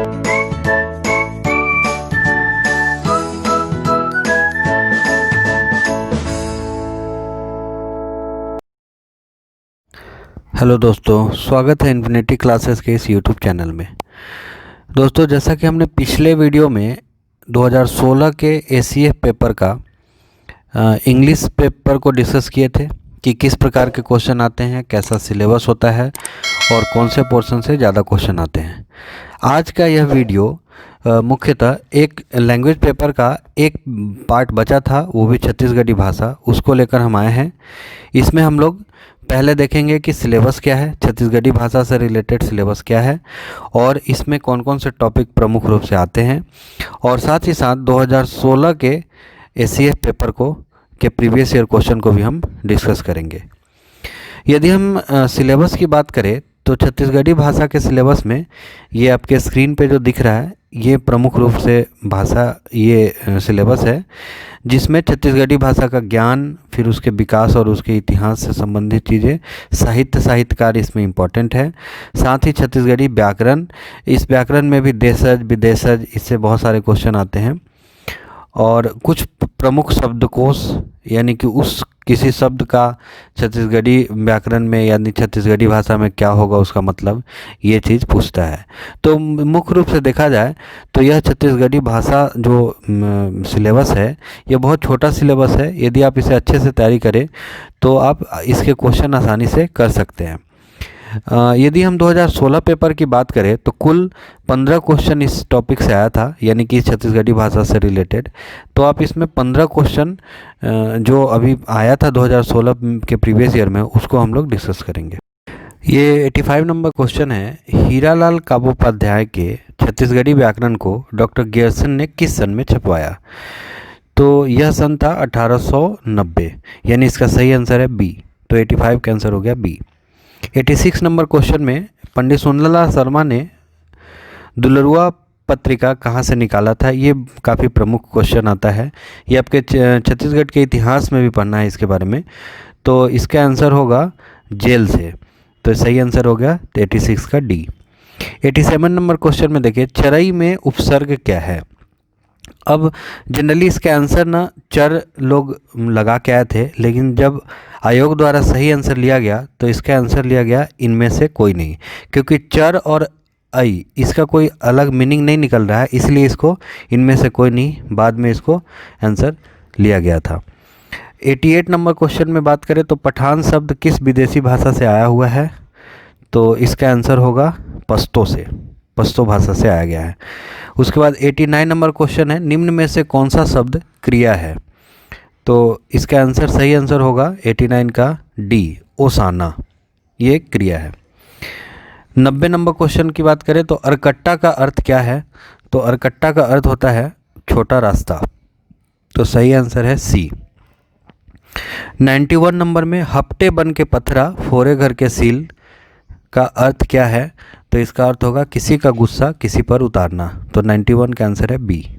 Hello दोस्तों, स्वागत है इन्फिनिटी क्लासेस के इस यूट्यूब चैनल में। दोस्तों, जैसा कि हमने पिछले वीडियो में 2016 के एसीएफ पेपर का इंग्लिश पेपर को डिस्कस किए थे कि किस प्रकार के क्वेश्चन आते हैं, कैसा सिलेबस होता है और कौन से पोर्शन से ज़्यादा क्वेश्चन आते हैं। आज का यह वीडियो मुख्यतः एक लैंग्वेज पेपर का एक पार्ट बचा था, वो भी छत्तीसगढ़ी भाषा, उसको लेकर हम आए हैं। इसमें हम लोग पहले देखेंगे कि सिलेबस क्या है, छत्तीसगढ़ी भाषा से रिलेटेड सिलेबस क्या है और इसमें कौन कौन से टॉपिक प्रमुख रूप से आते हैं, और साथ ही साथ 2016 के एसीएफ पेपर के प्रीवियस ईयर क्वेश्चन को भी हम डिस्कस करेंगे। यदि हम सिलेबस की बात करें तो छत्तीसगढ़ी भाषा के सिलेबस में ये आपके स्क्रीन पे जो दिख रहा है, ये प्रमुख रूप से सिलेबस है, जिसमें छत्तीसगढ़ी भाषा का ज्ञान, फिर उसके विकास और उसके इतिहास से संबंधित चीज़ें, साहित्यकार इसमें इम्पॉर्टेंट है। साथ ही छत्तीसगढ़ी व्याकरण, इस व्याकरण में भी देशज विदेशज, इससे बहुत सारे क्वेश्चन आते हैं। और कुछ प्रमुख शब्दकोश, यानी कि उस किसी शब्द का छत्तीसगढ़ी व्याकरण में यानी छत्तीसगढ़ी भाषा में क्या होगा उसका मतलब, ये चीज़ पूछता है। तो मुख्य रूप से देखा जाए तो यह छत्तीसगढ़ी भाषा जो सिलेबस है, ये बहुत छोटा सिलेबस है। यदि आप इसे अच्छे से तैयारी करें तो आप इसके क्वेश्चन आसानी से कर सकते हैं। यदि हम 2016 पेपर की बात करें तो कुल 15 क्वेश्चन इस टॉपिक से आया था, यानी कि छत्तीसगढ़ी भाषा से रिलेटेड। तो आप इसमें 15 क्वेश्चन जो अभी आया था 2016 के प्रीवियस ईयर में, उसको हम लोग डिस्कस करेंगे। ये 85 नंबर क्वेश्चन है, हीरालाल काबोपाध्याय के छत्तीसगढ़ी व्याकरण को डॉक्टर गियर्सन ने किस सन में छपवाया? तो यह सन था 1890, यानी इसका सही आंसर है बी। तो 85 का आंसर हो गया बी। 86 नंबर क्वेश्चन में पंडित सुंदरलाल शर्मा ने दुलरुआ पत्रिका कहाँ से निकाला था? ये काफ़ी प्रमुख क्वेश्चन आता है, ये आपके छत्तीसगढ़ के इतिहास में भी पढ़ना है इसके बारे में। तो इसका आंसर होगा जेल से। तो सही आंसर हो गया 86 का डी। 87 नंबर क्वेश्चन में देखिए, चरई में उपसर्ग क्या है? अब जनरली इसके आंसर ना चर लोग लगा के आए थे, लेकिन जब आयोग द्वारा सही आंसर लिया गया तो इसका आंसर लिया गया इनमें से कोई नहीं, क्योंकि चर और आई इसका कोई अलग मीनिंग नहीं निकल रहा है, इसलिए इसको इनमें से कोई नहीं, बाद में इसको आंसर लिया गया था। 88 नंबर क्वेश्चन में बात करें तो पठान शब्द किस विदेशी भाषा से आया हुआ है? तो इसका आंसर होगा पश्तो से, पश्तो भाषा से आया गया है। उसके बाद 89 नंबर क्वेश्चन है, निम्न में से कौन सा शब्द क्रिया है? तो इसका आंसर सही आंसर होगा 89 का डी, ओसाना, ये क्रिया है। 90 नंबर क्वेश्चन की बात करें तो अरकट्टा का अर्थ क्या है? तो अरकट्टा का अर्थ होता है छोटा रास्ता। तो सही आंसर है सी। 91 नंबर में हफ्ते बन के पथरा फोरे घर के सील का अर्थ क्या है? तो इसका अर्थ होगा किसी का गुस्सा किसी पर उतारना। तो 91 का आंसर है बी।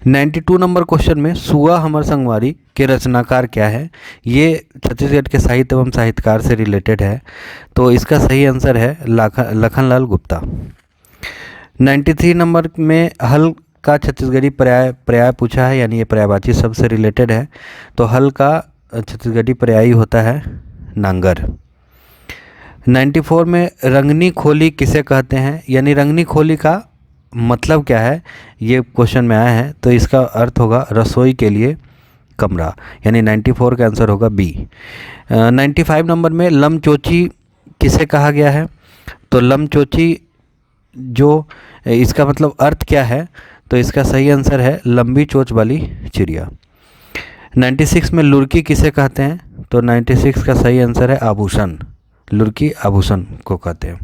92 नंबर क्वेश्चन में सुआ हमर संगवारी के रचनाकार क्या है? ये छत्तीसगढ़ के साहित्य एवं साहित्यकार से रिलेटेड है। तो इसका सही आंसर है लखनलाल गुप्ता। 93 नंबर में हल का छत्तीसगढ़ी पर्याय पूछा है, यानी ये पर्यायवाची शब्द से रिलेटेड है। तो हल का छत्तीसगढ़ी पर्यायी होता है नांगर। 94 में रंगनी खोली किसे कहते हैं? यानी रंगनी खोली का मतलब क्या है, ये क्वेश्चन में आया है। तो इसका अर्थ होगा रसोई के लिए कमरा, यानी 94 का आंसर होगा बी। 95 नंबर में लमचोची किसे कहा गया है? तो लमचोची जो इसका मतलब अर्थ क्या है? तो इसका सही आंसर है लंबी चोंच वाली चिड़िया। 96 में लुरकी किसे कहते हैं? तो 96 का सही आंसर है आभूषण, लुरकी आभूषण को कहते हैं।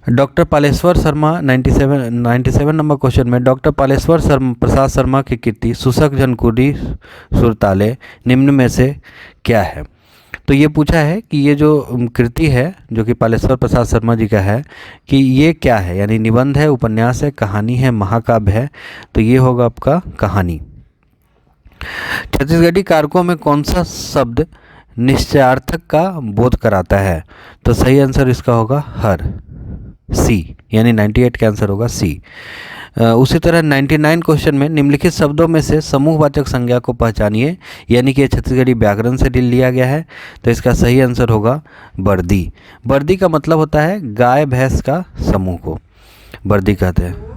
Doctor Paleshwar Sharma 97 number question में डॉक्टर पालेश्वर प्रसाद शर्मा की कृति सुसक जनकुडी सुरताले निम्न में से क्या है? तो ये पूछा है कि ये जो कृति है जो कि पालेश्वर प्रसाद शर्मा जी का है, कि ये क्या है? यानी निबंध है, उपन्यास है, कहानी है, महाकाव्य है। तो ये होगा आपका कहानी। छत्तीसगढ़ी कारकों में कौन सा शब्द निश्चयार्थक का बोध कराता है? तो सही आंसर इसका होगा हर, सी, यानी 98 का आंसर होगा सी। उसी तरह 99 क्वेश्चन में निम्नलिखित शब्दों में से समूहवाचक संज्ञा को पहचानिए, यानी कि छत्तीसगढ़ी व्याकरण से लिया गया है। तो इसका सही आंसर होगा बर्दी। बर्दी का मतलब होता है गाय भैंस का समूह को बर्दी कहते हैं।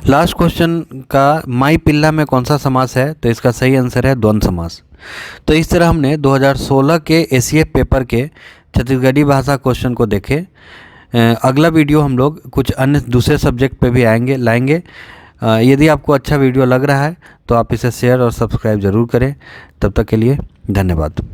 लास्ट क्वेश्चन का माई पिल्ला में कौन सा समास है? तो इसका सही आंसर है द्वंद्व समास। तो इस तरह हमने 2016 के एसीएफ पेपर के छत्तीसगढ़ी भाषा क्वेश्चन को देखे। अगला वीडियो हम लोग कुछ अन्य दूसरे सब्जेक्ट पे भी लाएंगे। यदि आपको अच्छा वीडियो लग रहा है तो आप इसे शेयर और सब्सक्राइब ज़रूर करें। तब तक के लिए धन्यवाद।